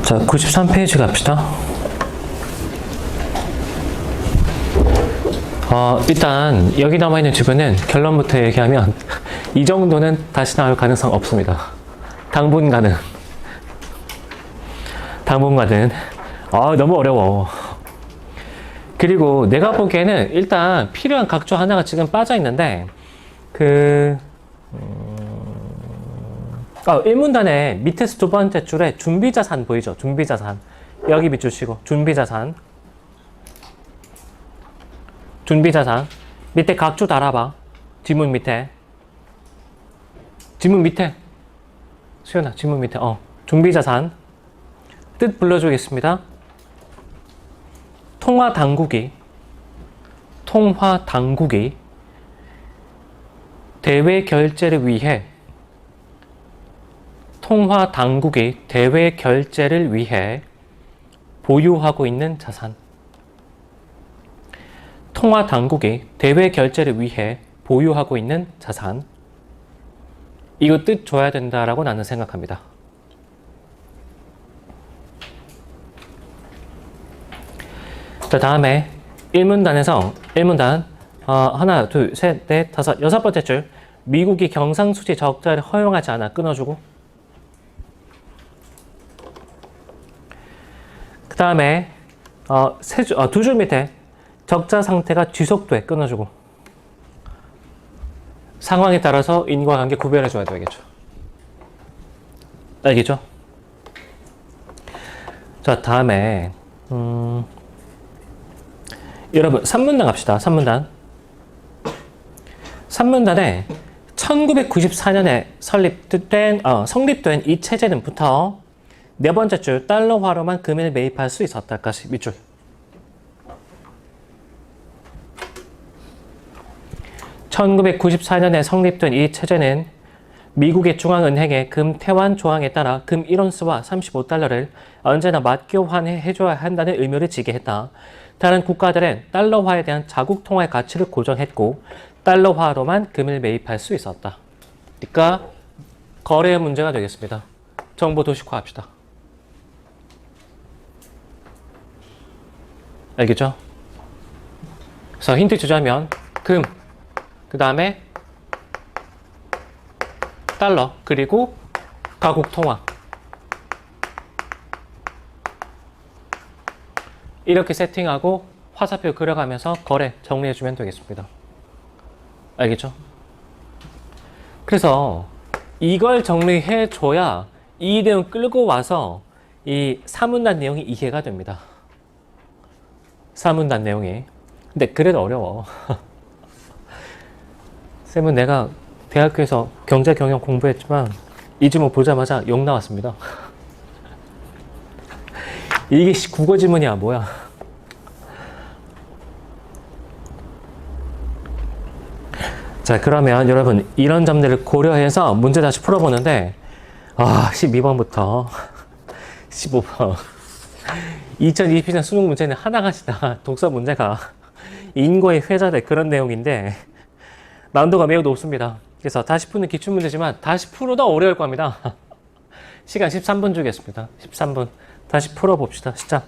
자, 93페이지 갑시다. 일단 여기 남아있는 지분은 결론부터 얘기하면 이 정도는 다시 나올 가능성 없습니다. 당분간은 너무 어려워. 그리고 내가 보기에는 일단 필요한 각조 하나가 지금 빠져 있는데 일문단의 밑에서 두 번째 줄에 준비자산 보이죠? 준비자산. 여기 밑줄 치고 준비자산. 밑에 각조 달아봐. 지문 밑에. 수연아, 지문 밑에. 준비자산. 뜻 불러주겠습니다. 통화당국이 대외 결제를 위해 보유하고 있는 자산. 이거 뜻 줘야 된다라고 나는 생각합니다. 자, 다음에 1문단 하나, 둘, 셋, 넷, 다섯, 여섯 번째 줄. 미국이 경상수지 적자를 허용하지 않아. 끊어주고. 그 다음에 두 줄 밑에 적자 상태가 지속돼. 끊어주고. 상황에 따라서 인과관계 구별해줘야 되겠죠. 알겠죠? 자, 다음에 여러분 3문단 갑시다. 3문단에 1994년에 성립된 이 체제는부터 네 번째 줄 달러화로만 금을 매입할 수 있었다까지 밑줄. (1994년에) 성립된 이 체제는 미국의 중앙은행의 금 태환 조항에 따라 금 1온스와 35달러를 언제나 맞교환해줘야 한다는 의무를 지게 했다. 다른 국가들은 달러화에 대한 자국 통화의 가치를 고정했고 달러화로만 금을 매입할 수 있었다. 그러니까 거래의 문제가 되겠습니다. 정보 도식화합시다. 알겠죠? 그래서 힌트 주자면 금, 그 다음에 달러, 그리고 가국 통화. 이렇게 세팅하고 화살표 그려가면서 거래 정리해주면 되겠습니다. 알겠죠? 그래서 이걸 정리해줘야 이 내용 끌고 와서 이 3문단 내용이 이해가 됩니다. 3문단 내용이. 근데 그래도 어려워. 쌤은 내가 대학교에서 경제 경영 공부했지만 이 지문 보자마자 욕 나왔습니다. 이게 국어 지문이야 뭐야. 자, 그러면 여러분 이런 점들을 고려해서 문제 다시 풀어보는데 12번부터 15번 2020년 수능 문제는 하나같이다. 독서 문제가 인과의 회자될 그런 내용인데 난도가 매우 높습니다. 그래서 다시 푸는 기출문제지만 다시 풀어도 어려울 겁니다. 시간 13분 주겠습니다. 13분 다시 풀어봅시다. 시작.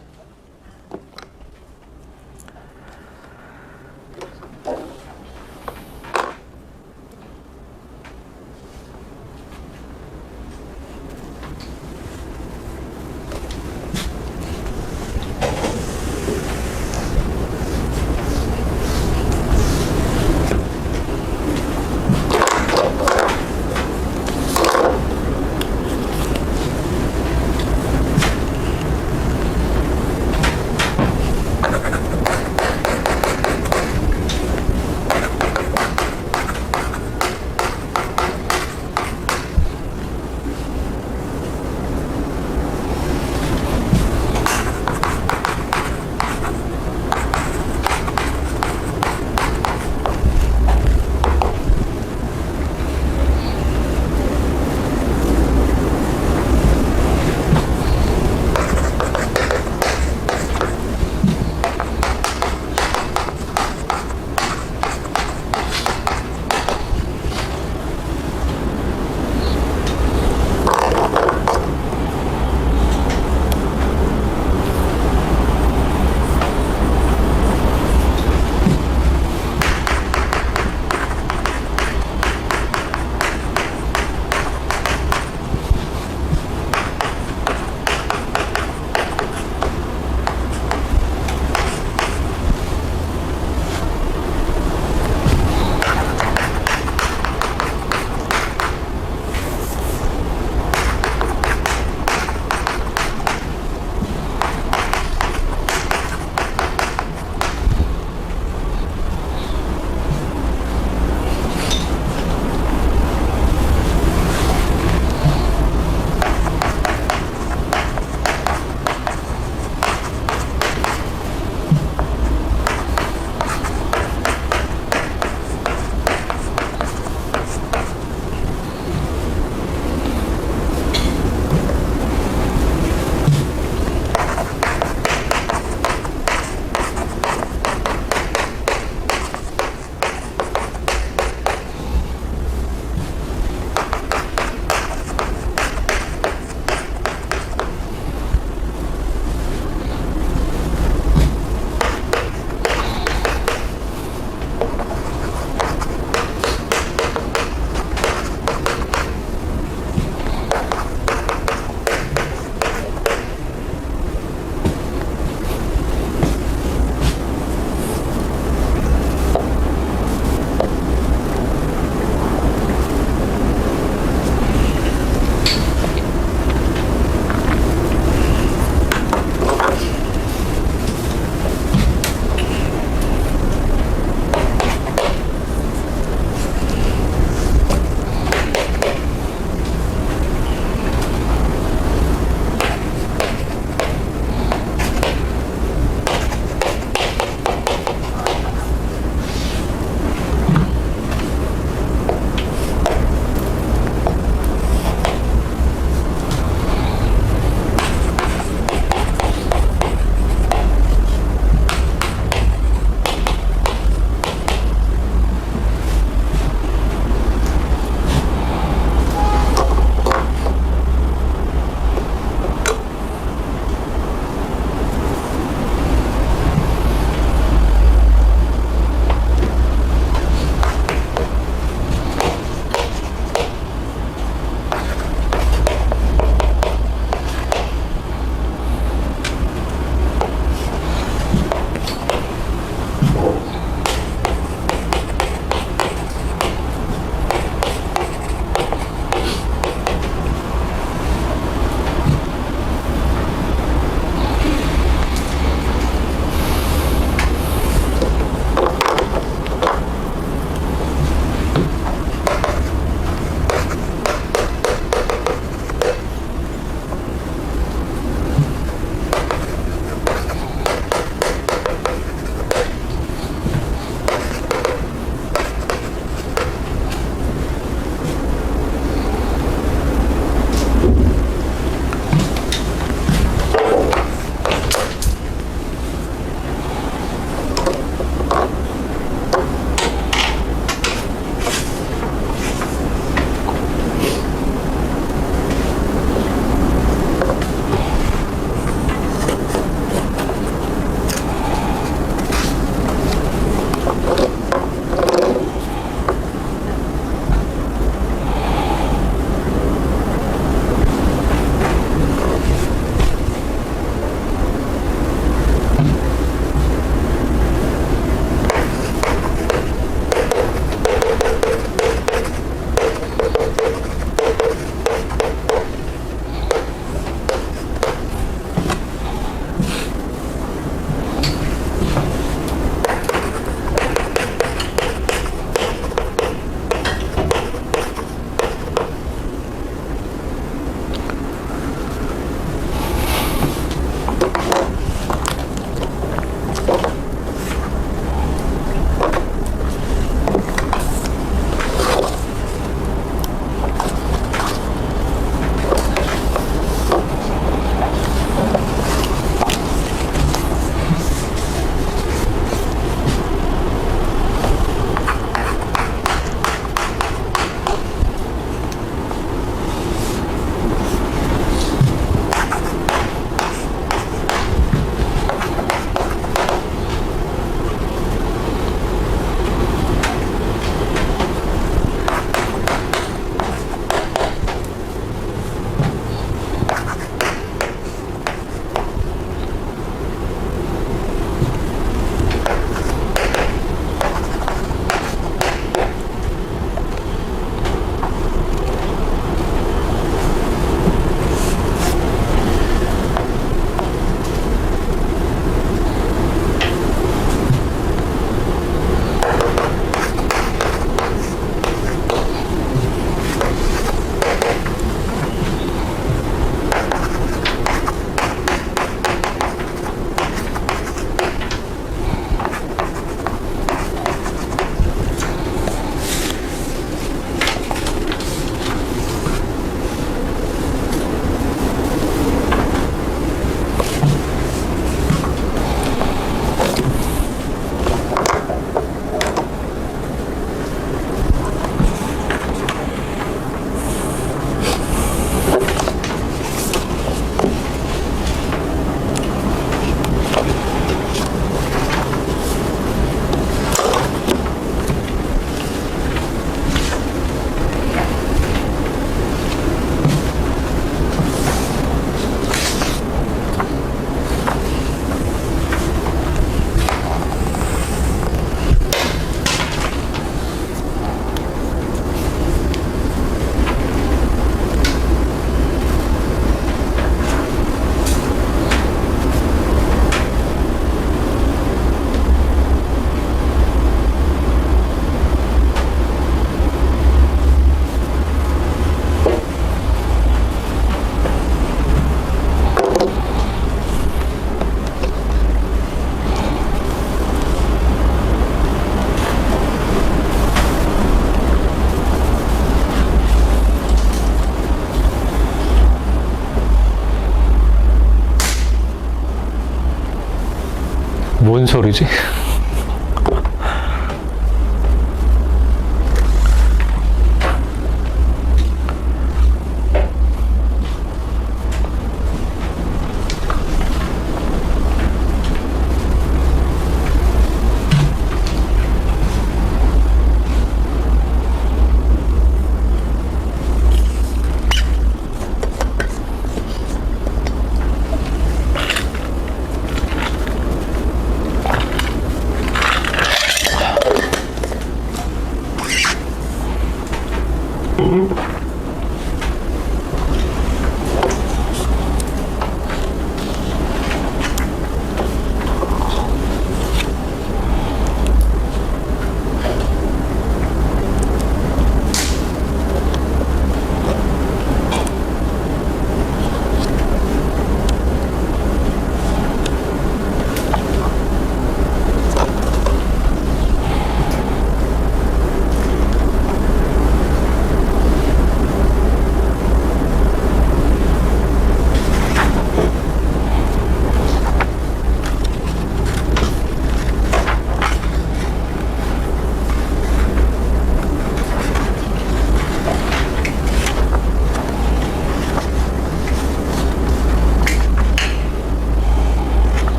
뭔 소리지?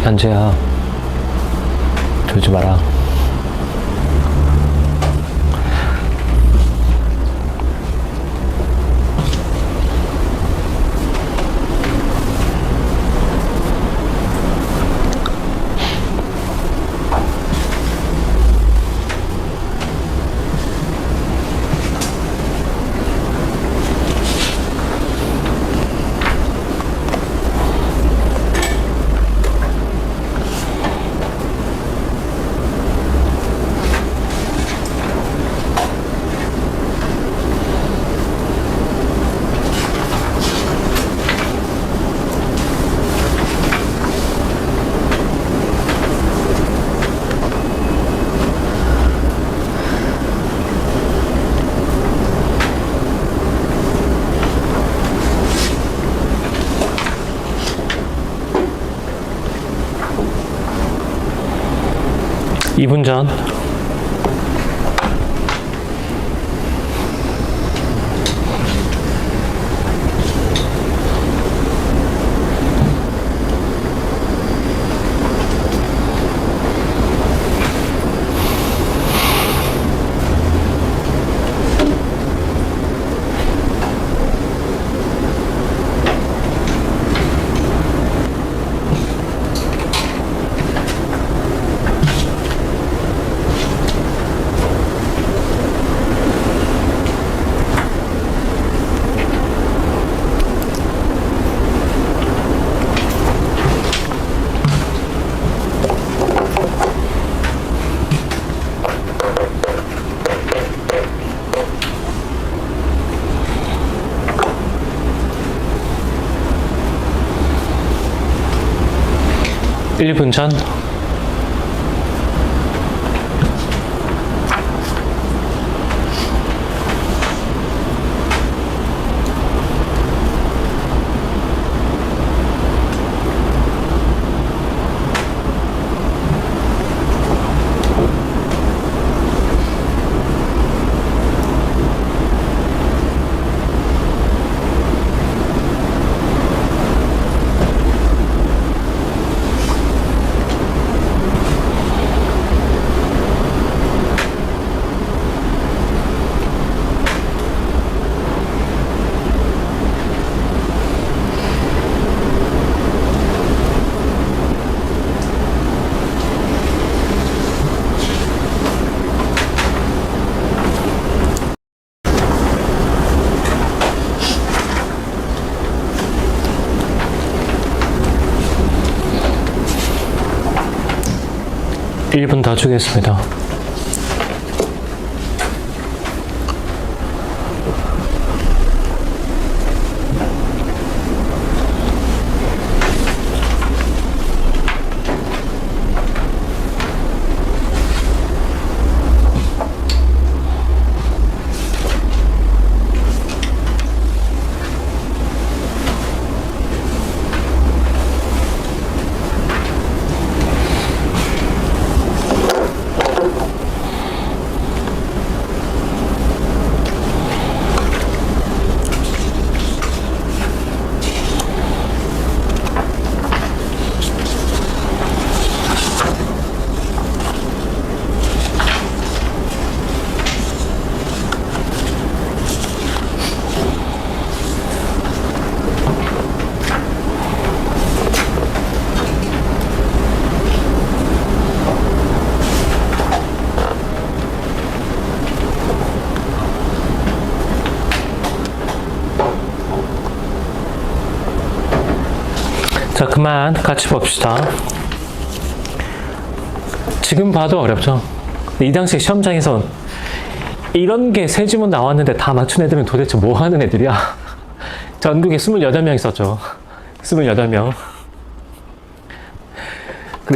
현재야, 졸지 마라. (2분) 전. (1분) 전. 1분 더 주겠습니다. 자, 그만 같이 봅시다. 지금 봐도 어렵죠? 이 당시 시험장에서 이런 게 세 지문 나왔는데 다 맞춘 애들은 도대체 뭐 하는 애들이야? 전국에 28명 있었죠. 28명.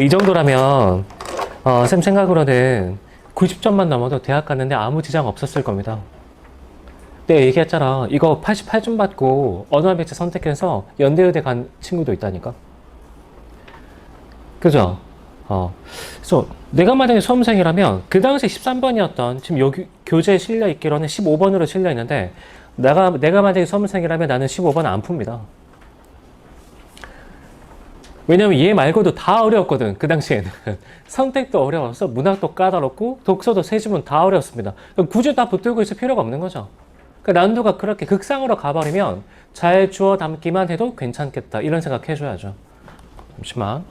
이 정도라면, 쌤 생각으로는 90점만 넘어도 대학 갔는데 아무 지장 없었을 겁니다. 내가 얘기했잖아. 이거 88점 받고 언어 매체 선택해서 연대의대 간 친구도 있다니까. 그죠? 그래서 내가 만약에 수험생이라면 그 당시 13번이었던 지금 여기 교재에 실려 있기로는 15번으로 실려 있는데 내가 만약에 수험생이라면 나는 15번 안 풉니다. 왜냐면 얘 말고도 다 어려웠거든. 그 당시에는. 선택도 어려워서 문학도 까다롭고 독서도 세 지문 다 어려웠습니다. 굳이 다 붙들고 있을 필요가 없는 거죠. 난이도가 그렇게 극상으로 가버리면 잘 주워 담기만 해도 괜찮겠다. 이런 생각 해줘야죠. 잠시만.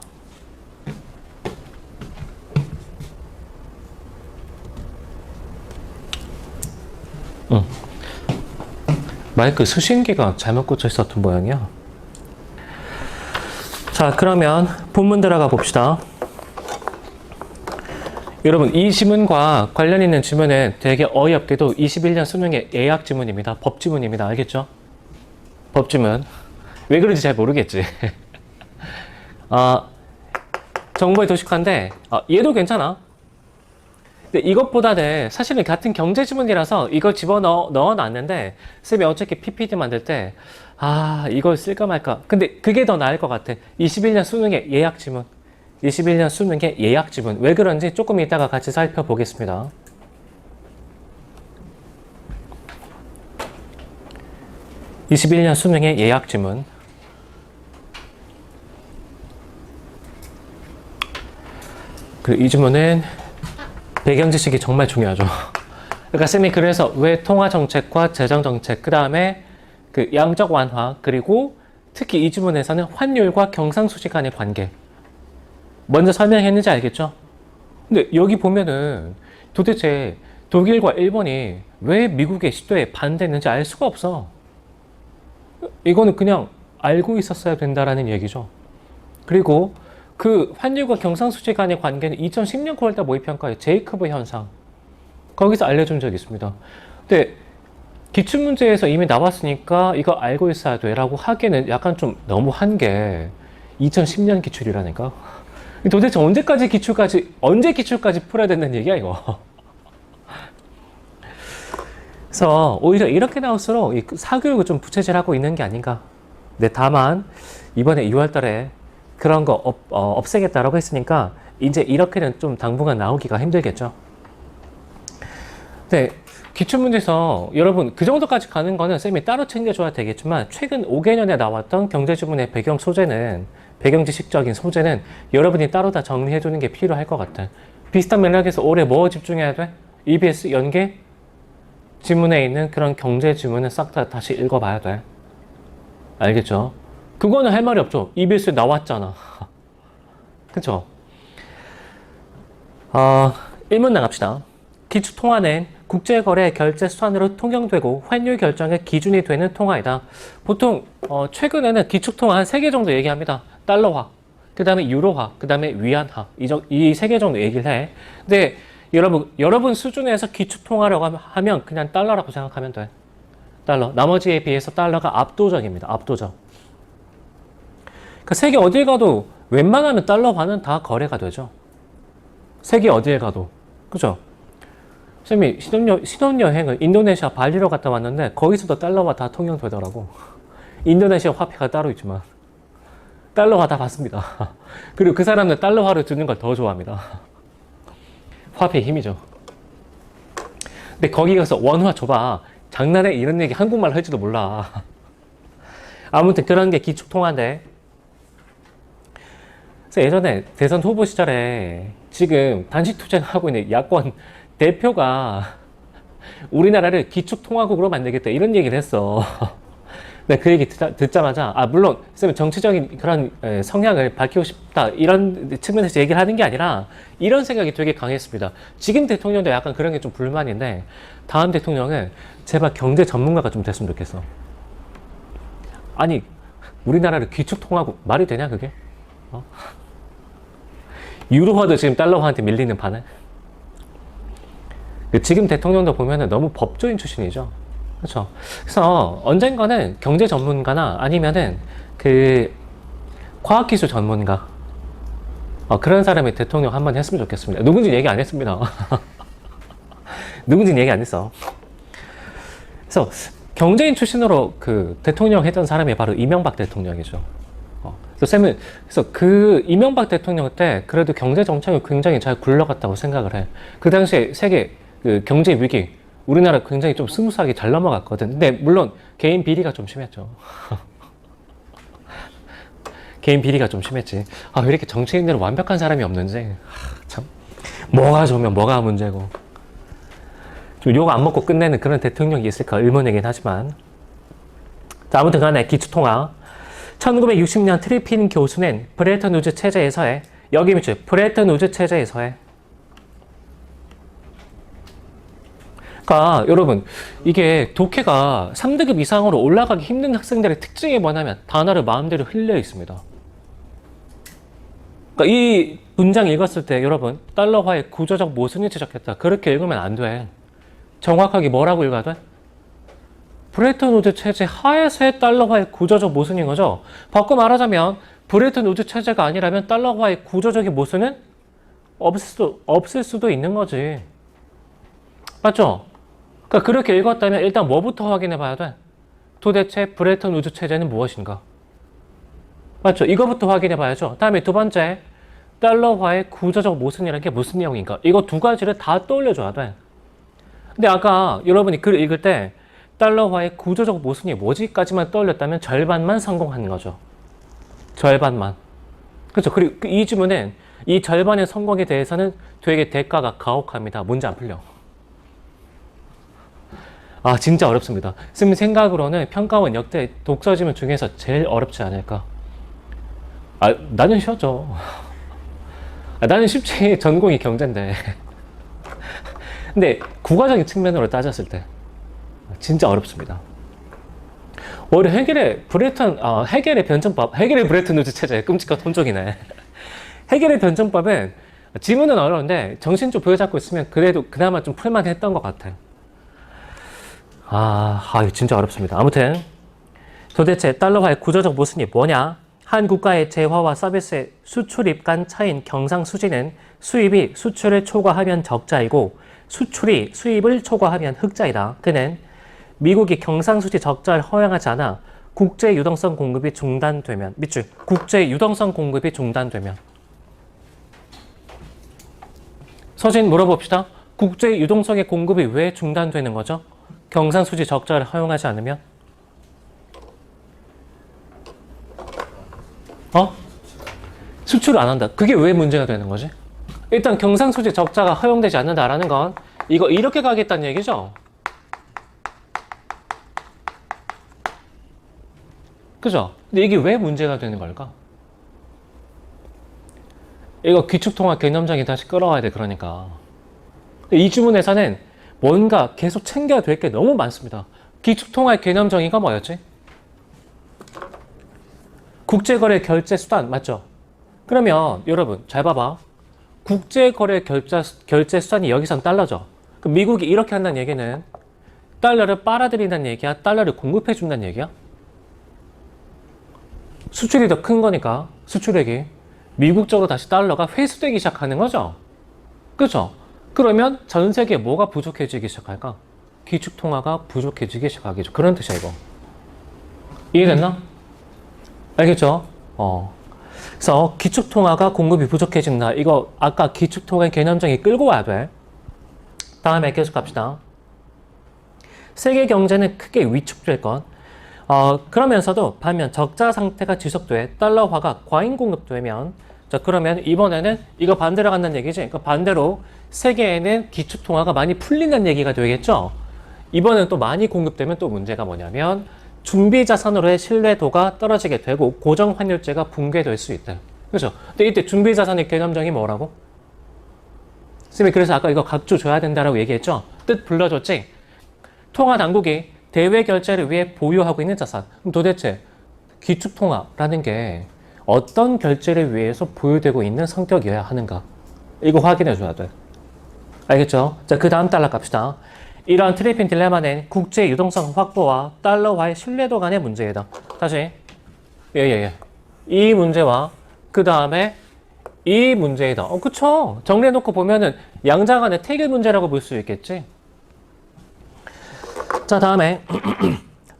마이크 수신기가 잘못 꽂혀 있었던 모양이야. 자, 그러면 본문 들어가 봅시다. 여러분, 이 지문과 관련 있는 지문은 되게 어이없게도 21년 수능의 예약 지문입니다. 법 지문입니다. 알겠죠? 법 지문. 왜 그런지 잘 모르겠지. 정보의 도식화인데 얘도 괜찮아. 근데 이것보다는 사실은 같은 경제 지문이라서 이걸 넣어놨는데 쌤이 어저께 PPT 만들 때 이걸 쓸까 말까. 근데 그게 더 나을 것 같아. 21년 수능의 예약 지문. 21년 수능의 예약 지문. 왜 그런지 조금 이따가 같이 살펴보겠습니다. (21년) 수능의 예약 지문. 그리고 이 지문은 배경 지식이 정말 중요하죠. 그러니까 쌤이 그래서 왜 통화정책과 재정정책, 그 다음에 그 양적 완화, 그리고 특히 이 지문에서는 환율과 경상수지 간의 관계 먼저 설명했는지 알겠죠? 근데 여기 보면은 도대체 독일과 일본이 왜 미국의 시도에 반대했는지 알 수가 없어. 이거는 그냥 알고 있었어야 된다라는 얘기죠. 그리고 그 환율과 경상수지 간의 관계는 2010년 9월달 모의평가의 제이커브 현상. 거기서 알려준 적이 있습니다. 근데 기출문제에서 이미 나왔으니까 이거 알고 있어야 돼 라고 하기에는 약간 좀 너무한 게 2010년 기출이라니까. 도대체 언제 기출까지 풀어야 된다는 얘기야, 이거. 그래서 오히려 이렇게 나올수록 이 사교육을 좀 부채질하고 있는 게 아닌가. 근데 다만 이번에 6월 달에 그런 거 없애겠다라고 했으니까 이제 이렇게는 좀 당분간 나오기가 힘들겠죠. 네, 기출문제에서 여러분 그 정도까지 가는 거는 쌤이 따로 챙겨줘야 되겠지만 최근 5개년에 나왔던 경제지문의 배경 소재는 배경 지식적인 소재는 여러분이 따로 다 정리해 주는 게 필요할 것 같아. 비슷한 맥락에서 올해 뭐 집중해야 돼? EBS 연계 지문에 있는 그런 경제 지문은 싹 다 다시 읽어봐야 돼. 알겠죠? 그거는 할 말이 없죠. EBS에 나왔잖아. 그쵸? 1문 나갑시다. 기축통화는 국제거래 결제 수단으로 통용되고 환율 결정의 기준이 되는 통화이다. 보통 최근에는 기축통화 한 3개 정도 얘기합니다. 달러화, 그 다음에 유로화, 그 다음에 위안화. 이 세 개 정도 얘기를 해. 근데 여러분 수준에서 기축통화라고 하면 그냥 달러라고 생각하면 돼. 달러. 나머지에 비해서 달러가 압도적입니다. 압도적. 그러니까 세계 어딜 가도 웬만하면 달러화는 다 거래가 되죠. 세계 어딜 가도. 그죠? 쌤이 신혼여행을 인도네시아 발리로 갔다 왔는데 거기서도 달러화 다 통용되더라고. 인도네시아 화폐가 따로 있지만 달러화 다 받습니다. 그리고 그 사람은 달러화를 주는 걸 더 좋아합니다. 화폐의 힘이죠. 근데 거기 가서 원화 줘봐. 장난해? 이런 얘기 한국말 할지도 몰라. 아무튼 그런 게 기축통화인데, 그래서 예전에 대선 후보 시절에 지금 단식투쟁하고 있는 야권 대표가 우리나라를 기축통화국으로 만들겠다 이런 얘기를 했어. 근데 그 얘기 듣자마자 물론 쌤은 정치적인 그런 성향을 밝히고 싶다 이런 측면에서 얘기를 하는 게 아니라 이런 생각이 되게 강했습니다. 지금 대통령도 약간 그런 게 좀 불만인데 다음 대통령은 제발 경제 전문가가 좀 됐으면 좋겠어. 아니 우리나라를 기축통화국 말이 되냐 그게? 유로화도 지금 달러화한테 밀리는 판에 지금 대통령도 보면은 너무 법조인 출신이죠. 그렇죠. 그래서 언젠가는 경제 전문가나 아니면은 그 과학기술 전문가 그런 사람이 대통령 한번 했으면 좋겠습니다. 누군지 얘기 안 했습니다. 누군지 얘기 안 했어. 그래서 경제인 출신으로 그 대통령 했던 사람이 바로 이명박 대통령이죠. 그래서 그 이명박 대통령 때 그래도 경제 정책이 굉장히 잘 굴러갔다고 생각을 해. 그 당시에 세계 그 경제 위기 우리나라 굉장히 좀 스무스하게 잘 넘어갔거든. 근데 물론 개인 비리가 좀 심했죠. 개인 비리가 좀 심했지. 왜 이렇게 정치인들은 완벽한 사람이 없는지 참 뭐가 좋으면 뭐가 문제고 좀 욕 안 먹고 끝내는 그런 대통령이 있을까 의문이긴 하지만 자, 아무튼 간에 기축통화 1960년 트리핀 교수는 브레튼 우즈 체제에서의 여기 밑줄 브레튼 우즈 체제에서의 그러니까 여러분 이게 독해가 3등급 이상으로 올라가기 힘든 학생들의 특징이 뭐냐면 단어를 마음대로 흘려 있습니다. 그러니까 이 문장 읽었을 때 여러분 달러화의 구조적 모순이 지적했다. 그렇게 읽으면 안 돼. 정확하게 뭐라고 읽어야 돼? 브레튼 우즈 체제 하에서의 달러화의 구조적 모순인 거죠. 바꿔 말하자면 브레튼 우즈 체제가 아니라면 달러화의 구조적인 모순은 없을 수도 있는 거지. 맞죠? 그러니까 그렇게 읽었다면 일단 뭐부터 확인해 봐야 돼? 도대체 브레튼 우즈 체제는 무엇인가? 맞죠? 이거부터 확인해 봐야죠. 다음에 두 번째, 달러화의 구조적 모순이라는 게 무슨 내용인가? 이거 두 가지를 다 떠올려 줘야 돼. 근데 아까 여러분이 글을 읽을 때 달러화의 구조적 모순이 뭐지까지만 떠올렸다면 절반만 성공하는 거죠. 절반만. 그렇죠? 그리고 이 주문은 이 절반의 성공에 대해서는 되게 대가가 가혹합니다. 문제 안 풀려. 진짜 어렵습니다. 쌤 생각으로는 평가원 역대 독서지문 중에서 제일 어렵지 않을까. 나는 쉬웠죠. 나는 쉽지. 전공이 경제인데. 근데 국가적인 측면으로 따졌을 때 진짜 어렵습니다. 오히려 헤겔의 변증법, 헤겔의 브레튼 우즈 체제, 끔찍한 혼종이네. 헤겔의 변증법은 지문은 어려운데 정신 좀 부여잡고 있으면 그래도 그나마 좀 풀만 했던 것 같아. 이거 진짜 어렵습니다. 아무튼 도대체 달러화의 구조적 모순이 뭐냐? 한 국가의 재화와 서비스의 수출입 간 차이인 경상수지는 수입이 수출을 초과하면 적자이고 수출이 수입을 초과하면 흑자이다. 그는 미국이 경상수지 적자를 허용하지 않아 국제 유동성 공급이 중단되면 밑줄 국제 유동성 공급이 중단되면 서진 물어봅시다. 국제 유동성의 공급이 왜 중단되는 거죠? 경상수지 적자를 허용하지 않으면? 수출을 안 한다. 그게 왜 문제가 되는 거지? 일단 경상수지 적자가 허용되지 않는다라는 건 이거 이렇게 가겠다는 얘기죠? 그죠? 근데 이게 왜 문제가 되는 걸까? 이거 기축통화 개념장에 다시 끌어와야 돼. 그러니까 이 주문에서는 뭔가 계속 챙겨야 될 게 너무 많습니다. 기축통화의 개념 정의가 뭐였지? 국제거래 결제 수단 맞죠? 그러면 여러분 잘 봐봐. 국제거래 결제 수단이 여기선 달러죠. 그럼 미국이 이렇게 한다는 얘기는 달러를 빨아들인다는 얘기야? 달러를 공급해 준다는 얘기야? 수출이 더 큰 거니까 수출액이 미국 쪽으로 다시 달러가 회수되기 시작하는 거죠. 그죠? 그러면 전 세계에 뭐가 부족해지기 시작할까? 기축통화가 부족해지기 시작하겠죠. 그런 뜻이야 이거. 이해됐나? 알겠죠? 그래서 기축통화가 공급이 부족해진다. 이거 아까 기축통화의 개념정의 끌고 와야 돼. 다음에 계속 갑시다. 세계 경제는 크게 위축될 것. 그러면서도 반면 적자 상태가 지속돼 달러화가 과잉 공급되면 자 그러면 이번에는 이거 반대로 간다는 얘기지. 그러니까 반대로 세계에는 기축통화가 많이 풀린다는 얘기가 되겠죠. 이번엔 또 많이 공급되면 또 문제가 뭐냐면 준비자산으로의 신뢰도가 떨어지게 되고 고정환율제가 붕괴될 수 있다. 그렇죠? 근데 이때 준비자산의 개념정이 뭐라고? 쌤이 그래서 아까 이거 각주 줘야 된다라고 얘기했죠? 뜻 불러줬지? 통화당국이 대외 결제를 위해 보유하고 있는 자산. 그럼 도대체 기축통화라는 게 어떤 결제를 위해서 보유되고 있는 성격이어야 하는가? 이거 확인해 줘야 돼. 알겠죠? 자, 그 다음 달러 갑시다. 이러한 트리핀 딜레마는 국제 유동성 확보와 달러와의 신뢰도 간의 문제이다. 다시. 이 문제와 그 다음에 이 문제이다. 그쵸? 정리해놓고 보면은 양자 간의 태길 문제라고 볼 수 있겠지? 자, 다음에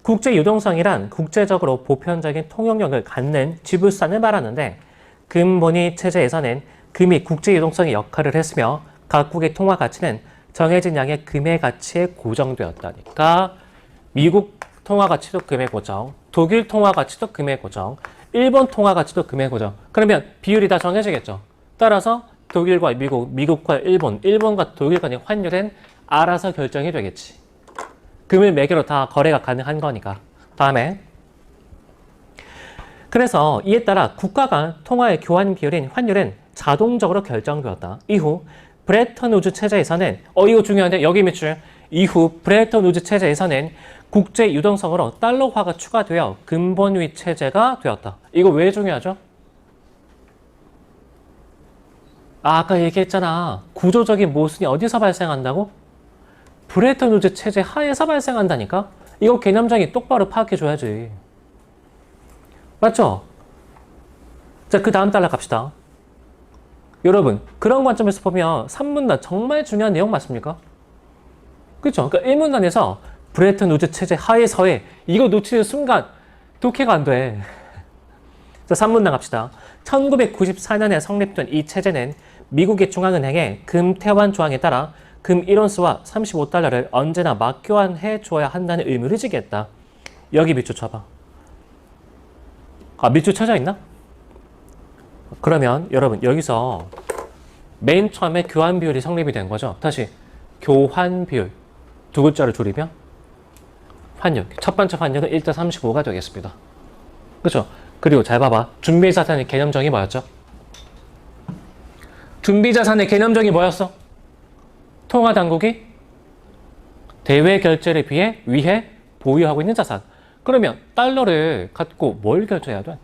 국제 유동성이란 국제적으로 보편적인 통용력을 갖는 지불산을 말하는데 금본위 체제에서는 금이 국제 유동성의 역할을 했으며 각국의 통화 가치는 정해진 양의 금의 가치에 고정되었다니까 미국 통화 가치도 금의 고정, 독일 통화 가치도 금의 고정, 일본 통화 가치도 금의 고정. 그러면 비율이 다 정해지겠죠. 따라서 독일과 미국, 미국과 일본, 일본과 독일 간의 환율은 알아서 결정이 되겠지. 금을 매개로 다 거래가 가능한 거니까. 다음에 그래서 이에 따라 국가 간 통화의 교환 비율인 환율은 자동적으로 결정되었다. 이후 브레턴 우즈 체제에서는 이거 중요한데 여기 밑줄 이후 브레턴 우즈 체제에서는 국제 유동성으로 달러화가 추가되어 근본위 체제가 되었다. 이거 왜 중요하죠? 아까 얘기했잖아. 구조적인 모순이 어디서 발생한다고? 브레턴 우즈 체제 하에서 발생한다니까? 이거 개념정의 똑바로 파악해줘야지. 맞죠? 자, 그 다음 달러 갑시다. 여러분, 그런 관점에서 보면 3문단 정말 중요한 내용 맞습니까? 그렇죠? 그러니까 1문단에서 브레턴 우즈 체제 하에서의 이거 놓치는 순간 독해가 안 돼. 자, 3문단 갑시다. 1994년에 성립된 이 체제는 미국의 중앙은행의 금 태환 조항에 따라 금 1온스와 35달러를 언제나 맞교환해 줘야 한다는 의무를 지게 했다. 여기 밑줄 쳐봐. 밑줄 쳐져 있나? 그러면 여러분 여기서 맨 처음에 교환 비율이 성립이 된 거죠. 다시 교환 비율 두 글자를 줄이면 환율. 첫 번째 환율은 1:35가 되겠습니다. 그렇죠? 그리고 잘 봐봐. 준비자산의 개념정이 뭐였죠? 준비자산의 개념정이 뭐였어? 통화당국이 대외 결제를 위해 보유하고 있는 자산. 그러면 달러를 갖고 뭘 결제해야 돼?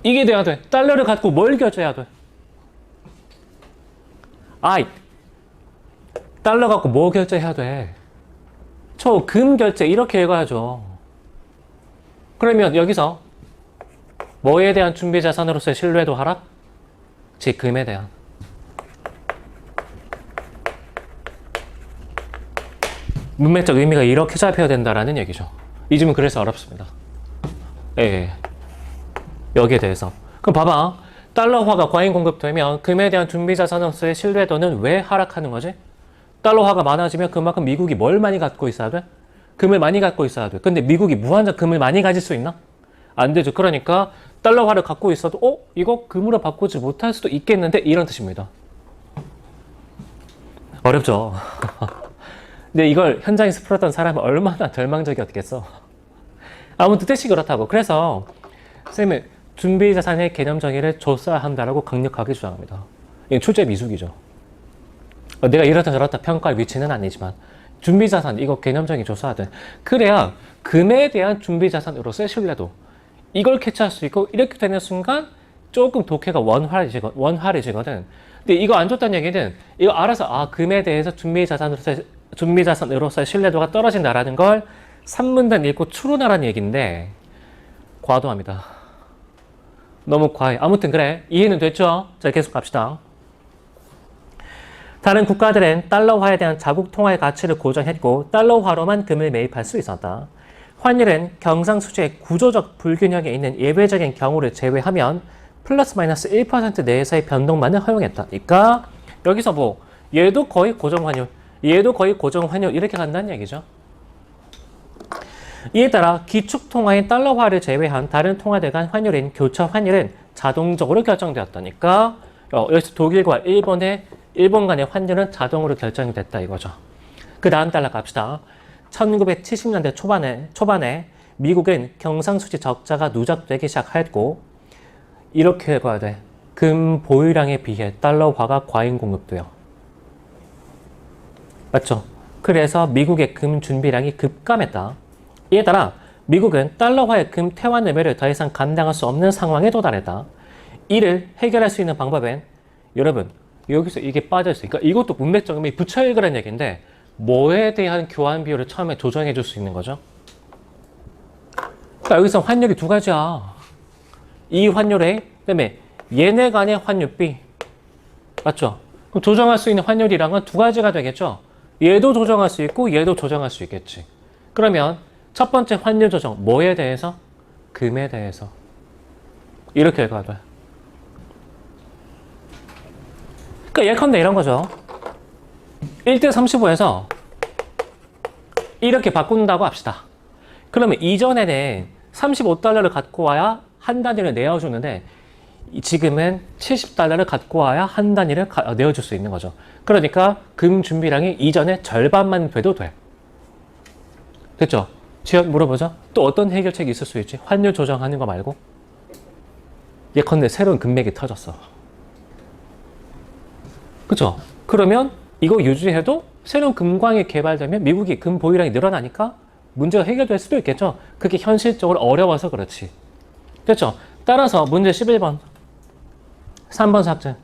이게 돼야 돼. 달러를 갖고 뭘 결제해야 돼? 달러 갖고 뭐 결제해야 돼? 금 결제 이렇게 읽어야죠. 그러면 여기서 뭐에 대한 준비자산으로서의 신뢰도 하락? 즉 금에 대한. 문맥적 의미가 이렇게 잡혀야 된다라는 얘기죠. 이 질문 그래서 어렵습니다. 예. 여기에 대해서. 그럼 봐봐. 달러화가 과잉 공급되면 금에 대한 준비자산으로서의 신뢰도는 왜 하락하는 거지? 달러화가 많아지면 그만큼 미국이 뭘 많이 갖고 있어야 돼? 금을 많이 갖고 있어야 돼. 근데 미국이 무한정 금을 많이 가질 수 있나? 안 되죠. 그러니까 달러화를 갖고 있어도 이거 금으로 바꾸지 못할 수도 있겠는데 이런 뜻입니다. 어렵죠. 근데 이걸 현장에서 풀었던 사람은 얼마나 절망적이었겠어. 아무튼 뜻이 그렇다고. 그래서 쌤은 준비자산의 개념 정의를 줬어야 한다라고 강력하게 주장합니다. 이게 출제 미숙이죠. 내가 이렇다 저렇다 평가할 위치는 아니지만 준비자산 이거 개념 정의 줬어야 돼. 그래야 금에 대한 준비자산으로서의 신뢰도 이걸 캐치할 수 있고 이렇게 되는 순간 조금 독해가 원활해지거든. 근데 이거 안 좋다는 얘기는 이거 알아서 금에 대해서 준비자산으로서의 신뢰도가 떨어진다라는 걸 산문단 읽고 추론하라는 얘기인데 과도합니다. 너무 과해. 아무튼 그래. 이해는 됐죠? 자, 계속 갑시다. 다른 국가들은 달러화에 대한 자국 통화의 가치를 고정했고 달러화로만 금을 매입할 수 있었다. 환율은 경상수지의 구조적 불균형에 있는 예외적인 경우를 제외하면 플러스 마이너스 1% 내에서의 변동만을 허용했다. 그러니까 여기서 뭐 얘도 거의 고정환율, 얘도 거의 고정환율 이렇게 간다는 얘기죠. 이에 따라 기축통화인 달러화를 제외한 다른 통화들 간 환율인 교차 환율은 자동적으로 결정되었다니까 여기서 독일과 일본 간의 환율은 자동으로 결정이 됐다 이거죠. 그 다음 달러 갑시다. 1970년대 초반에 미국은 경상수지 적자가 누적되기 시작했고 이렇게 읽어야 돼. 금 보유량에 비해 달러화가 과잉 공급돼요. 맞죠? 그래서 미국의 금 준비량이 급감했다. 이에 따라 미국은 달러화의 금 태환 의무를 더 이상 감당할 수 없는 상황에 도달했다. 이를 해결할 수 있는 방법은 여러분 여기서 이게 빠져있어요. 그러니까 이것도 문맥적으로 붙여 읽으라는 얘기인데 뭐에 대한 교환 비율을 처음에 조정해 줄 수 있는 거죠? 그러니까 여기서 환율이 두 가지야. 이 환율에 그다음에 얘네 간의 환율비 맞죠? 그럼 조정할 수 있는 환율이랑은 두 가지가 되겠죠? 얘도 조정할 수 있고 얘도 조정할 수 있겠지. 그러면 첫 번째 환율 조정 뭐에 대해서? 금에 대해서. 이렇게 읽어야 돼. 그러니까 예컨대 이런 거죠. 1대 35에서 이렇게 바꾼다고 합시다. 그러면 이전에는 35달러를 갖고 와야 한 단위를 내어주는데 지금은 70달러를 갖고 와야 한 단위를 내어줄 수 있는 거죠. 그러니까 금 준비량이 이전의 절반만 돼도 돼. 됐죠? 지연 물어보죠. 또 어떤 해결책이 있을 수 있지? 환율 조정하는 거 말고? 예컨대 새로운 금맥이 터졌어. 그쵸? 그러면 이거 유지해도 새로운 금광이 개발되면 미국이 금 보유량이 늘어나니까 문제가 해결될 수도 있겠죠. 그게 현실적으로 어려워서 그렇지. 됐죠? 따라서 문제 11번 3번 삭제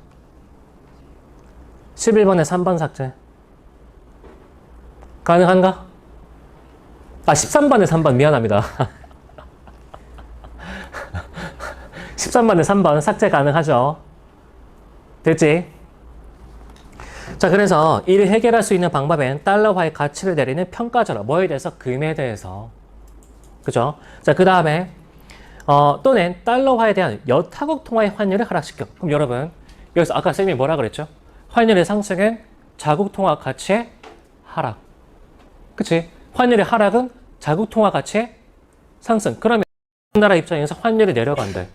11번에 3번 삭제 가능한가? 13번에 3번 미안합니다. 13번에 3번 삭제 가능하죠? 됐지? 자, 그래서 이를 해결할 수 있는 방법은 달러화의 가치를 내리는 평가절하. 뭐에 대해서? 금에 대해서. 그죠? 자, 그 다음에 또는 달러화에 대한 여타국 통화의 환율을 하락시켜. 그럼 여러분 여기서 아까 쌤이 뭐라 그랬죠? 환율의 상승은 자국 통화 가치의 하락. 그치? 환율의 하락은 자국 통화 가치의 상승. 그러면 나라 입장에서 환율이 내려간대.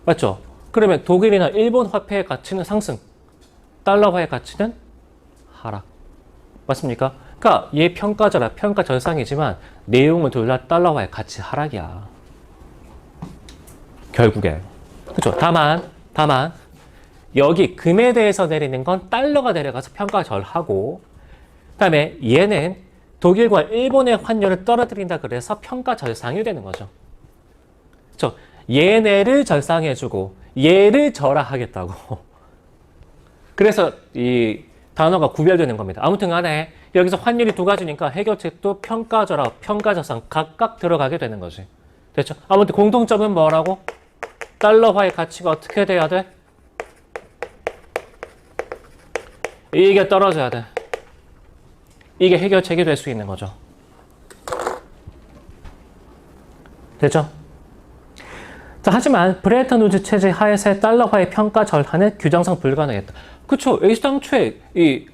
맞죠? 그러면 독일이나 일본 화폐의 가치는 상승. 달러화의 가치는 하락. 맞습니까? 그러니까 얘 평가절하, 평가절상이지만 내용은 둘 다 달러화의 가치 하락이야. 결국에. 그렇죠? 다만 여기 금에 대해서 내리는 건 달러가 내려가서 평가절하고 그다음에 얘는 독일과 일본의 환율을 떨어뜨린다 그래서 평가절상이 되는 거죠. 그렇죠? 얘네를 절상해주고 얘를 절하하겠다고. 그래서 이 단어가 구별되는 겁니다. 아무튼 간에 여기서 환율이 두 가지니까 해결책도 평가절하, 평가절상 각각 들어가게 되는 거지. 됐죠? 아무튼 공통점은 뭐라고? 달러화의 가치가 어떻게 돼야 돼? 이게 떨어져야 돼. 이게 해결책이 될 수 있는 거죠. 됐죠? 자, 하지만 브레튼 우즈 체제 하에서의 달러화의 평가 절하는 규정상 불가능했다. 그쵸? 여기서 당초에 이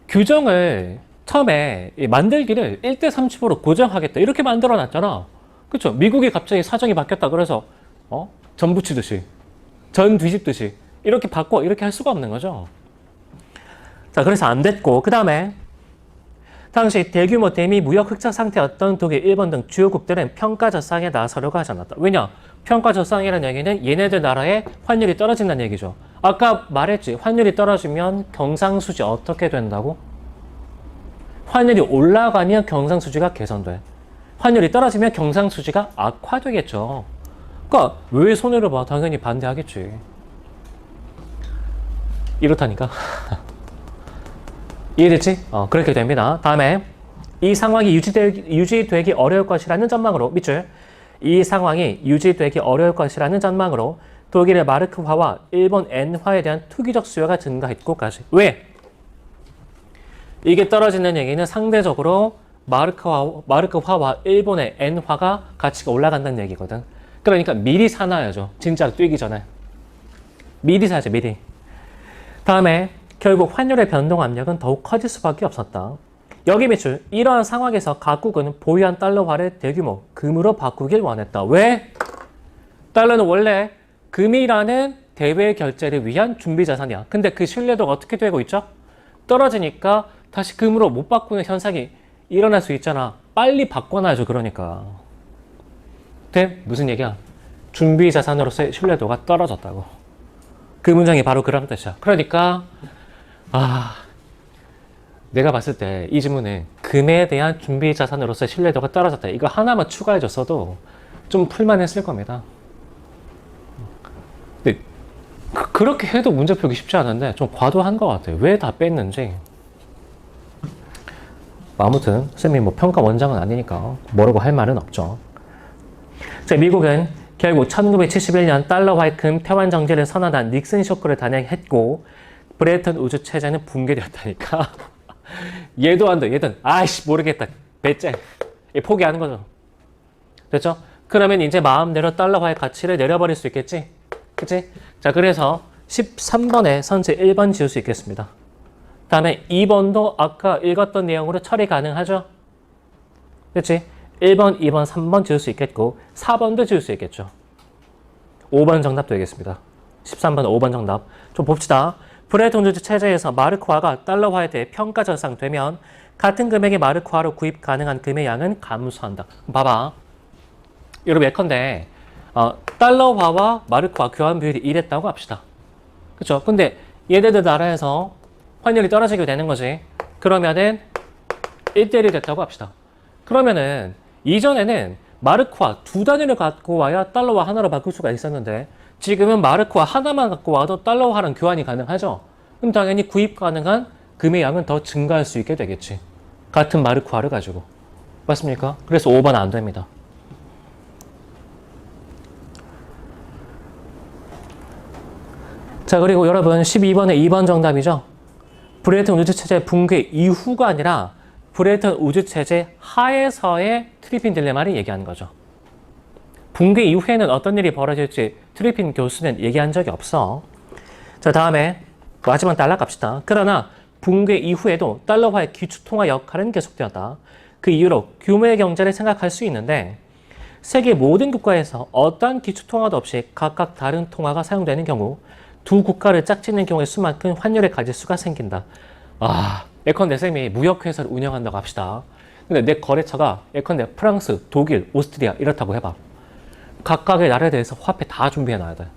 규정을 처음에 만들기를 1대 30으로 고정하겠다. 이렇게 만들어 놨잖아. 그쵸? 미국이 갑자기 사정이 바뀌었다. 그래서 전 부치듯이, 전 뒤집듯이 이렇게 바꿔 이렇게 할 수가 없는 거죠. 자, 그래서 안 됐고 그 다음에 당시 대규모 대미 무역 흑자 상태였던 독일, 일본 등 주요국들은 평가절상에 나서려고 하지 않았다. 왜냐? 평가절상이라는 얘기는 얘네들 나라의 환율이 떨어진다는 얘기죠. 아까 말했지. 환율이 떨어지면 경상수지 어떻게 된다고? 환율이 올라가면 경상수지가 개선돼. 환율이 떨어지면 경상수지가 악화되겠죠. 그러니까 왜 손해를 봐? 당연히 반대하겠지. 이렇다니까. 이해됐지? 그렇게 됩니다. 다음에 이 상황이 유지되기 어려울 것이라는 전망으로 밑줄. 이 상황이 유지되기 어려울 것이라는 전망으로 독일의 마르크화와 일본 엔화에 대한 투기적 수요가 증가했고까지. 왜? 이게 떨어지는 얘기는 상대적으로 마르크화와 일본의 엔화가 가치가 올라간다는 얘기거든. 그러니까 미리 사놔야죠. 진짜 뛰기 전에. 미리 사야죠, 미리. 다음에 결국 환율의 변동 압력은 더욱 커질 수밖에 없었다. 여기 밑줄. 이러한 상황에서 각국은 보유한 달러화를 대규모 금으로 바꾸길 원했다. 왜? 달러는 원래 금이라는 대외 결제를 위한 준비 자산이야. 근데 그 신뢰도가 어떻게 되고 있죠? 떨어지니까 다시 금으로 못 바꾸는 현상이 일어날 수 있잖아. 빨리 바꿔놔야죠. 그러니까. 돼? 무슨 얘기야? 준비 자산으로서의 신뢰도가 떨어졌다고. 그 문장이 바로 그런 뜻이야. 그러니까 내가 봤을 때 이 질문은 금에 대한 준비 자산으로서의 신뢰도가 떨어졌다. 이거 하나만 추가해줬어도 좀 풀만했을 겁니다. 근데 그렇게 해도 문제 풀기 쉽지 않은데 좀 과도한 것 같아요. 왜 다 뺐는지. 아무튼 쌤이 뭐 평가 원장은 아니니까 뭐라고 할 말은 없죠. 자, 미국은 결국 1971년 달러화의 금 태환 정제를 선언한 닉슨 쇼크를 단행했고 브레튼 우주 체제는 붕괴되었다니까. 얘도 안 돼. 얘든 아이씨 모르겠다. 배째. 포기하는 거죠. 됐죠? 그러면 이제 마음대로 달러화의 가치를 내려버릴 수 있겠지? 그치? 자, 그래서 13번에 선제 1번 지울 수 있겠습니다. 다음에 2번도 아까 읽었던 내용으로 처리 가능하죠? 그치? 1번, 2번, 3번 지울 수 있겠고 4번도 지울 수 있겠죠. 5번 정답 되겠습니다. 13번 5번 정답. 좀 봅시다. 브레튼 우주 체제에서 마르크화가 달러화에 대해 평가 절상되면 같은 금액의 마르크화로 구입 가능한 금의 양은 감소한다. 봐봐. 여러분 예컨대 달러화와 마르크화 교환 비율이 이랬다고 합시다. 그쵸? 근데 얘네들 나라에서 환율이 떨어지게 되는 거지. 그러면은 1대1이 됐다고 합시다. 그러면은 이전에는 마르크화 두 단위를 갖고 와야 달러화 하나로 바꿀 수가 있었는데 지금은 마르크화 하나만 갖고 와도 달러화랑 교환이 가능하죠. 그럼 당연히 구입 가능한 금의 양은 더 증가할 수 있게 되겠지. 같은 마르크화를 가지고. 맞습니까? 그래서 5번 안 됩니다. 자, 그리고 여러분 12번에 2번 정답이죠. 브레튼 우주체제 붕괴 이후가 아니라 브레튼 우주체제 하에서의 트리핀 딜레마를 얘기하는 거죠. 붕괴 이후에는 어떤 일이 벌어질지 트리핀 교수는 얘기한 적이 없어. 자, 다음에 마지막 달러 갑시다. 그러나 붕괴 이후에도 달러화의 기축통화 역할은 계속되었다. 그 이유로 규모의 경제를 생각할 수 있는데 세계 모든 국가에서 어떠한 기축통화도 없이 각각 다른 통화가 사용되는 경우 두 국가를 짝짓는 경우의 수만큼 환율의 가짓수가 생긴다. 예컨대 쌤이 무역회사를 운영한다고 합시다. 근데 내 거래처가 예컨대 프랑스, 독일, 오스트리아 이렇다고 해봐. 각각의 나라에 대해서 화폐 다 준비해 놔야 돼.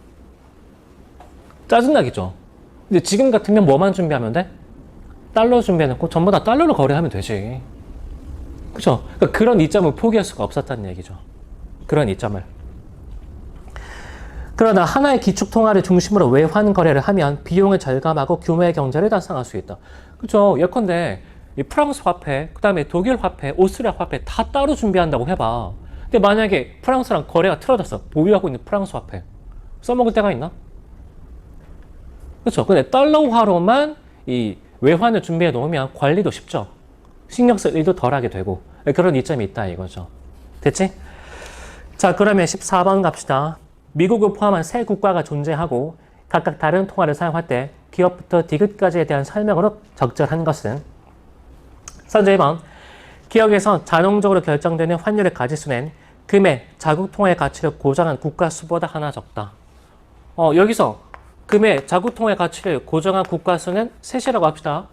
짜증나겠죠? 근데 지금 같으면 뭐만 준비하면 돼? 달러 준비해 놓고 전부 다 달러로 거래하면 되지. 그쵸? 그러니까 그런 이점을 포기할 수가 없었다는 얘기죠. 그런 이점을. 그러나 하나의 기축통화를 중심으로 외환 거래를 하면 비용을 절감하고 규모의 경제를 달성할 수 있다. 그쵸? 예컨대 이 프랑스 화폐, 그 다음에 독일 화폐, 오스트리아 화폐 다 따로 준비한다고 해봐. 근데 만약에 프랑스랑 거래가 틀어졌어. 보유하고 있는 프랑스 화폐. 써먹을 때가 있나? 그쵸? 근데 달러화로만 이 외환을 준비해 놓으면 관리도 쉽죠. 신경 쓸 일도 덜 하게 되고. 그런 이점이 있다 이거죠. 됐지? 자, 그러면 14번 갑시다. 미국을 포함한 세 국가가 존재하고 각각 다른 통화를 사용할 때 기업부터 디귿까지에 대한 설명으로 적절한 것은 선제 1번 기업에서 자동적으로 결정되는 환율의 가짓수는 금의 자국 통화의 가치를 고정한 국가 수보다 하나 적다. 여기서 금의 자국 통화의 가치를 고정한 국가 수는 셋이라고 합시다.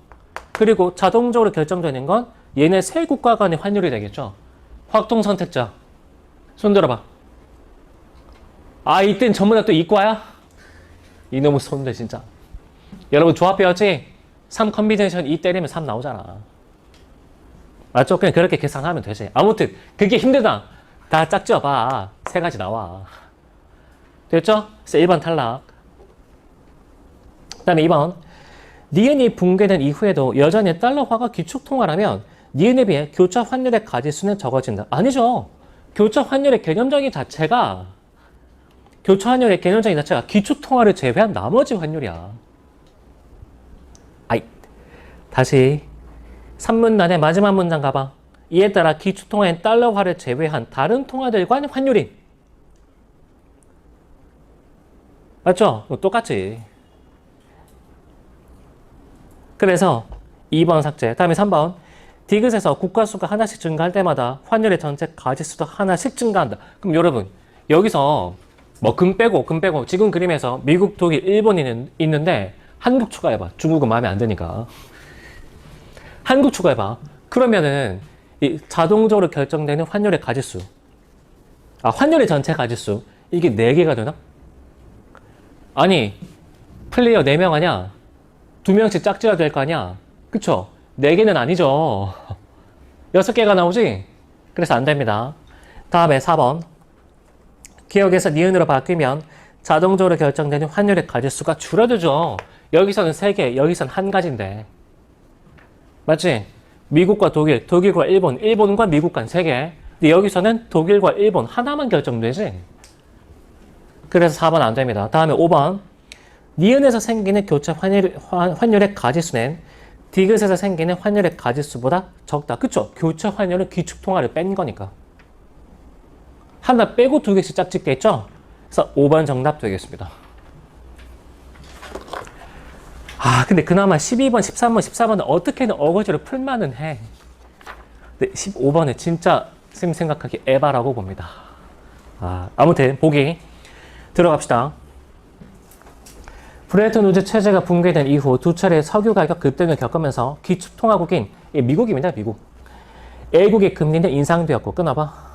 그리고 자동적으로 결정되는 건 얘네 세 국가 간의 환율이 되겠죠. 확통 선택자 손 들어봐. 이땐 전부 다 또 이과야? 이놈의 손들 진짜. 여러분 조합 배웠지? 3 컨비네이션 2 때리면 3 나오잖아. 맞죠? 그냥 그렇게 계산하면 되지. 아무튼 그게 힘들다. 다 짝지어봐. 세 가지 나와. 됐죠? 그래서 1번 탈락. 그 다음에 2번. 니은이 붕괴된 이후에도 여전히 달러화가 기축통화라면 니은에 비해 교차 환율의 가지수는 적어진다. 아니죠. 교차 환율의 개념적인 자체가 기축통화를 제외한 나머지 환율이야. 아이, 다시 3문단의 마지막 문장 가봐. 이에 따라 기축통화인 달러화를 제외한 다른 통화들과는 환율이 맞죠? 똑같지. 그래서 2번 삭제. 다음에 3번. 디귿에서 국가수가 하나씩 증가할 때마다 환율의 전체 가지수도 하나씩 증가한다. 그럼 여러분 여기서 뭐 금 빼고 지금 그림에서 미국, 독일, 일본이 있는데 한국 추가해봐. 중국은 마음에 안 드니까. 한국 추가해봐. 그러면은 이 자동적으로 결정되는 환율의 가지수. 환율의 전체 가지수. 이게 4개가 되나? 아니 플레이어 4명 아냐? 2명씩 짝지어야 될 거 아니야? 그쵸? 4개는 아니죠. 6개가 나오지? 그래서 안 됩니다. 다음에 4번. 기억에서 니은으로 바뀌면 자동적으로 결정되는 환율의 가지수가 줄어들죠. 여기서는 3개, 여기서는 1가지인데. 맞지? 미국과 독일, 독일과 일본, 일본과 미국과 3개. 근데 여기서는 독일과 일본 하나만 결정되지? 그래서 4번 안 됩니다. 다음에 5번. 니은에서 생기는 교차 환율의 가지수는 디귿에서 생기는 환율의 가지수보다 적다. 그쵸? 교차 환율은 기축통화를 뺀 거니까. 하나 빼고 2개씩 짝짓게 했죠? 그래서 5번 정답 되겠습니다. 근데 그나마 12번, 13번, 14번은 어떻게든 어거지로 풀만은 해. 근데 15번은 진짜 쌤 생각하기 에바라고 봅니다. 아무튼 보기 들어갑시다. 브레튼 우즈 체제가 붕괴된 이후 2차례 석유 가격 급등을 겪으면서 기축통화국인 미국입니다. 미국. A국의 금리는 인상되었고 끊어봐.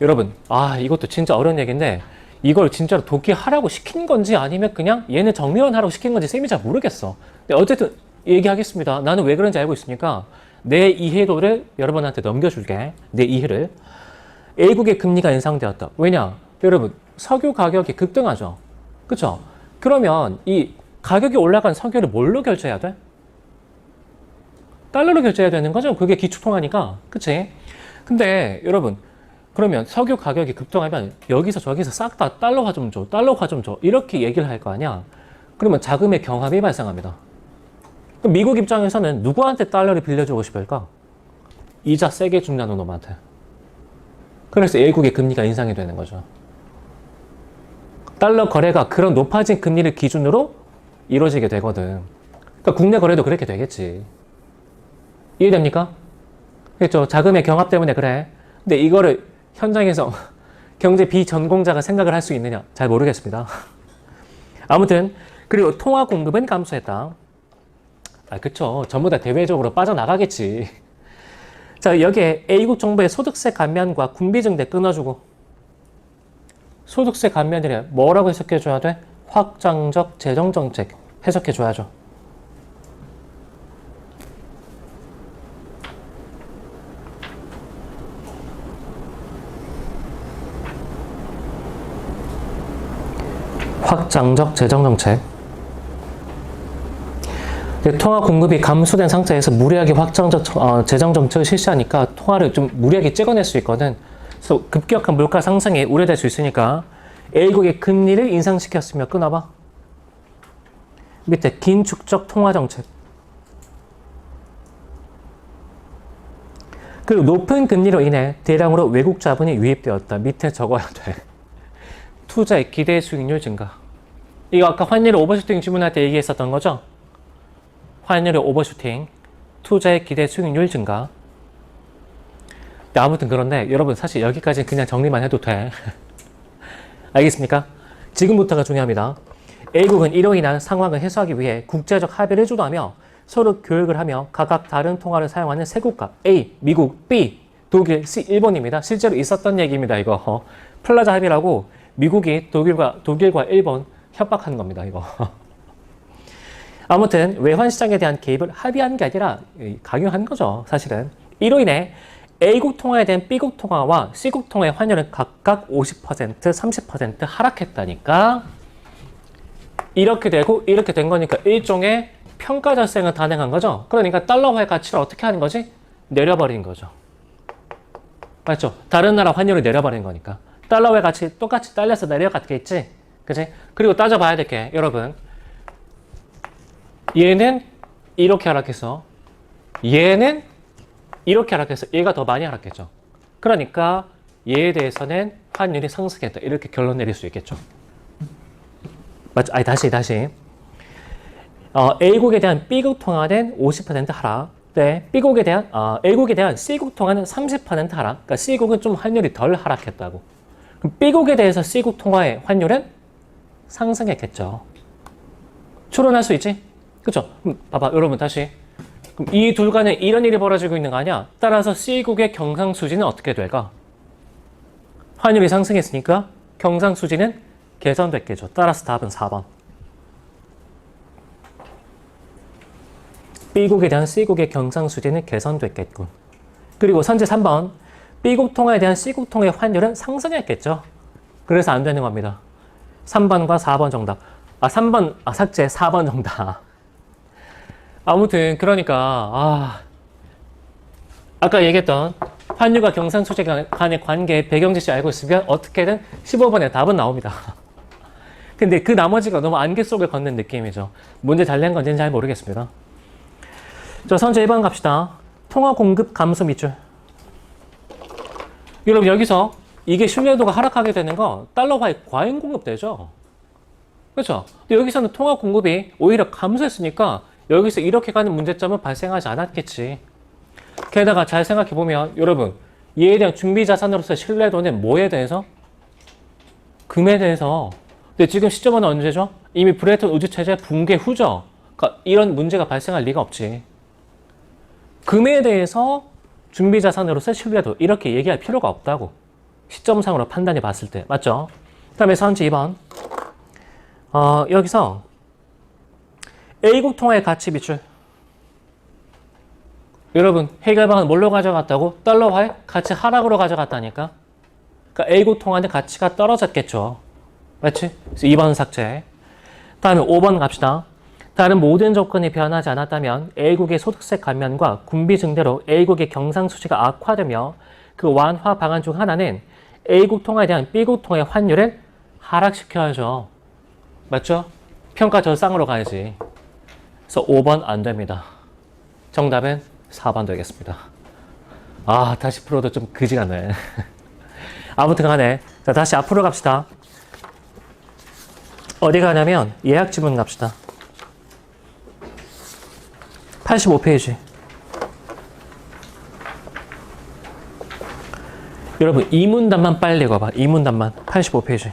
여러분 이것도 진짜 어려운 얘기인데 이걸 진짜로 독해하라고 시킨 건지 아니면 그냥 얘네 정리원 하라고 시킨 건지 쌤이 잘 모르겠어. 근데 어쨌든 얘기하겠습니다. 나는 왜 그런지 알고 있으니까 내 이해도를 여러분한테 넘겨줄게. 내 이해를. A국의 금리가 인상되었다. 왜냐? 여러분 석유 가격이 급등하죠. 그쵸? 그러면 이 가격이 올라간 석유를 뭘로 결제해야 돼? 달러로 결제해야 되는 거죠? 그게 기축통화니까. 그치? 근데 여러분 그러면 석유 가격이 급등하면 여기서 저기서 싹 다 달러화 좀 줘, 달러화 좀 줘 이렇게 얘기를 할 거 아니야. 그러면 자금의 경합이 발생합니다. 그럼 미국 입장에서는 누구한테 달러를 빌려주고 싶을까? 이자 세게 준다는 놈한테. 그래서 A국의 금리가 인상이 되는 거죠. 달러 거래가 그런 높아진 금리를 기준으로 이루어지게 되거든. 그러니까 국내 거래도 그렇게 되겠지. 이해됩니까? 그렇죠. 자금의 경합 때문에 그래. 근데 이거를 현장에서 경제 비전공자가 생각을 할 수 있느냐? 잘 모르겠습니다. 아무튼 그리고 통화 공급은 감소했다. 그쵸. 전부 다 대외적으로 빠져나가겠지. 자, 여기에 A국 정부의 소득세 감면과 군비 증대 끊어주고 소득세 감면이래. 뭐라고 해석해줘야 돼? 확장적 재정정책 해석해줘야죠. 확장적 재정정책. 통화 공급이 감소된 상태에서 무리하게 확장적 재정정책을 실시하니까 통화를 좀 무리하게 찍어낼 수 있거든. 그래서 급격한 물가 상승이 우려될 수 있으니까 A국의 금리를 인상시켰으며 끊어봐. 밑에 긴축적 통화정책. 그리고 높은 금리로 인해 대량으로 외국 자본이 유입되었다. 밑에 적어야 돼. 투자의 기대 수익률 증가. 이거 아까 환율 오버슈팅 질문할 때 얘기했었던 거죠? 환율 오버슈팅, 투자의 기대 수익률 증가. 아무튼 그런데 여러분 사실 여기까지 그냥 정리만 해도 돼. 알겠습니까? 지금부터가 중요합니다. A국은 이로 인한 상황을 해소하기 위해 국제적 합의를 주도하며 서로 교육을 하며 각각 다른 통화를 사용하는 세 국가 A, 미국, B, 독일, C, 일본입니다. 실제로 있었던 얘기입니다. 이거 플라자 합의라고 미국이 독일과 일본 협박하는 겁니다. 이거 아무튼 외환시장에 대한 개입을 합의한 게 아니라 강요한 거죠. 사실은. 이로 인해 A국 통화에 대한 B국 통화와 C국 통화의 환율은 각각 50%, 30% 하락했다니까. 이렇게 되고 이렇게 된 거니까 일종의 평가 절상을 단행한 거죠. 그러니까 달러화의 가치를 어떻게 하는 거지? 내려버리는 거죠. 맞죠? 다른 나라 환율을 내려버리는 거니까. 달러화의 가치 똑같이 딸려서 내려갔겠지? 그치? 그리고 따져봐야 될 게, 여러분. 얘는 이렇게 하락해서, 얘는 이렇게 하락해서 얘가 더 많이 하락했죠. 그러니까 얘에 대해서는 환율이 상승했다. 이렇게 결론 내릴 수 있겠죠. 맞죠? 아니, 다시. A국에 대한 B국 통화는 50% 하락. 네, B국에 대한, A국에 대한 C국 통화는 30% 하락. 그러니까 C국은 좀 환율이 덜 하락했다고. 그럼 B국에 대해서 C국 통화의 환율은 상승했겠죠. 추론할 수 있지? 그쵸? 봐봐, 여러분, 다시. 그럼 이 둘 간에 이런 일이 벌어지고 있는 거 아니야? 따라서 C국의 경상수지는 어떻게 될까? 환율이 상승했으니까 경상수지는 개선됐겠죠. 따라서 답은 4번. B국에 대한 C국의 경상수지는 개선됐겠군. 그리고 선제 3번. B국 통화에 대한 C국 통화의 환율은 상승했겠죠. 그래서 안 되는 겁니다. 3번과 4번 정답. 3번, 삭제, 4번 정답. 아무튼, 그러니까, 아까 얘기했던 환율과 경상수지 간의 관계, 배경 지시 알고 있으면 어떻게든 15번에 답은 나옵니다. 근데 그 나머지가 너무 안개 속을 걷는 느낌이죠. 문제 잘 낸 건지는 잘 모르겠습니다. 자, 선제 1번 갑시다. 통화 공급 감소 밑줄. 여러분, 여기서 이게 신뢰도가 하락하게 되는 거 달러화의 과잉 공급되죠. 그렇죠? 근데 여기서는 통화 공급이 오히려 감소했으니까 여기서 이렇게 가는 문제점은 발생하지 않았겠지. 게다가 잘 생각해보면 여러분, 이에 대한 준비자산으로서의 신뢰도는 뭐에 대해서? 금에 대해서. 근데 지금 시점은 언제죠? 이미 브레튼 우주체제 붕괴 후죠. 그러니까 이런 문제가 발생할 리가 없지. 금에 대해서 준비자산으로서의 신뢰도 이렇게 얘기할 필요가 없다고. 시점상으로 판단해 봤을 때. 맞죠? 그 다음에 선지 2번. 여기서 A국 통화의 가치 비출. 여러분, 해결방은 뭘로 가져갔다고? 달러화의 가치 하락으로 가져갔다니까. 그러니까 A국 통화는 가치가 떨어졌겠죠. 맞지? 그래서 2번 삭제. 다음에 5번 갑시다. 다른 모든 조건이 변하지 않았다면 A국의 소득세 감면과 군비 증대로 A국의 경상수지가 악화되며 그 완화 방안 중 하나는 A국 통화에 대한 B국 통화의 환율을 하락시켜야죠. 맞죠? 평가 절상으로 가야지. 그래서 5번 안 됩니다. 정답은 4번 되겠습니다. 다시 풀어도 좀 그지 같네. 아무튼 간에. 자, 다시 앞으로 갑시다. 어디 가냐면 예약 지문 갑시다. 85페이지. 여러분, 이 문단만 빨리 읽어봐. 이 문단만. 85페이지.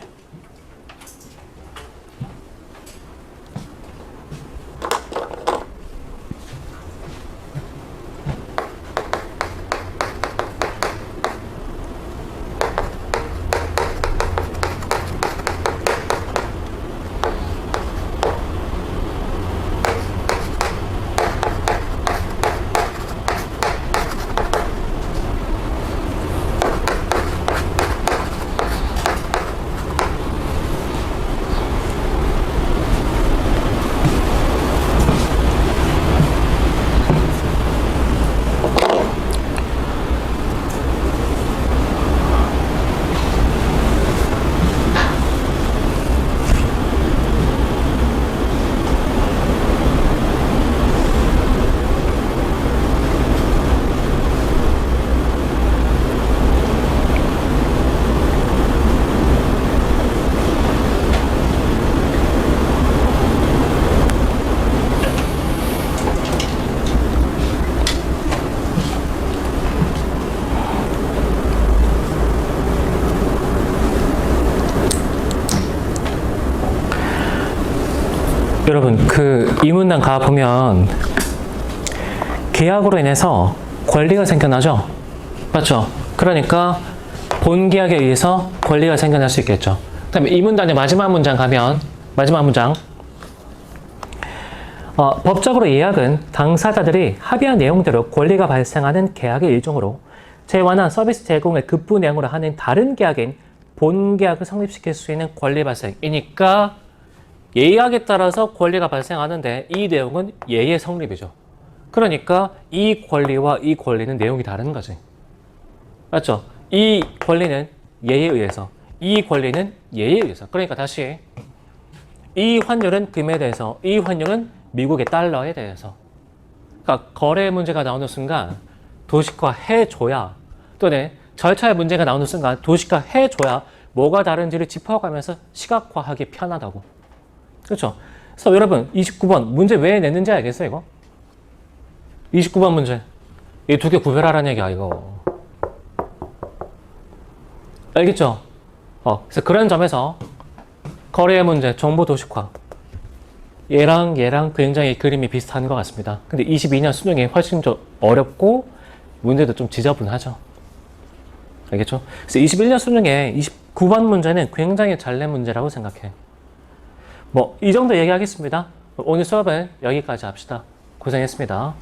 여러분, 이 문단 가보면 계약으로 인해서 권리가 생겨나죠? 맞죠? 그러니까 본계약에 의해서 권리가 생겨날 수 있겠죠. 그 다음에 이 문단의 마지막 문장 가면, 마지막 문장. 법적으로 예약은 당사자들이 합의한 내용대로 권리가 발생하는 계약의 일종으로 제한한 서비스 제공을 급부 내용으로 하는 다른 계약인 본계약을 성립시킬 수 있는 권리 발생이니까 예약에 따라서 권리가 발생하는데 이 내용은 예의 성립이죠. 그러니까 이 권리와 이 권리는 내용이 다른 거지. 맞죠? 이 권리는 예에 의해서, 이 권리는 예에 의해서. 그러니까 다시 이 환율은 금에 대해서, 이 환율은 미국의 달러에 대해서. 그러니까 거래 문제가 나오는 순간 도식화해줘야, 또는 절차의 문제가 나오는 순간 도식화해줘야 뭐가 다른지를 짚어가면서 시각화하기 편하다고. 그렇죠? 그래서 여러분 29번 문제 왜 냈는지 알겠어요, 이거? 29번 문제. 이 두 개 구별하라는 얘기야, 이거. 알겠죠? 그래서 그런 점에서 거래의 문제, 정보 도식화. 얘랑 굉장히 그림이 비슷한 것 같습니다. 근데 22년 수능이 훨씬 좀 어렵고 문제도 좀 지저분하죠. 알겠죠? 그래서 21년 수능에 29번 문제는 굉장히 잘 낸 문제라고 생각해. 이 정도 얘기하겠습니다. 오늘 수업은 여기까지 합시다. 고생했습니다.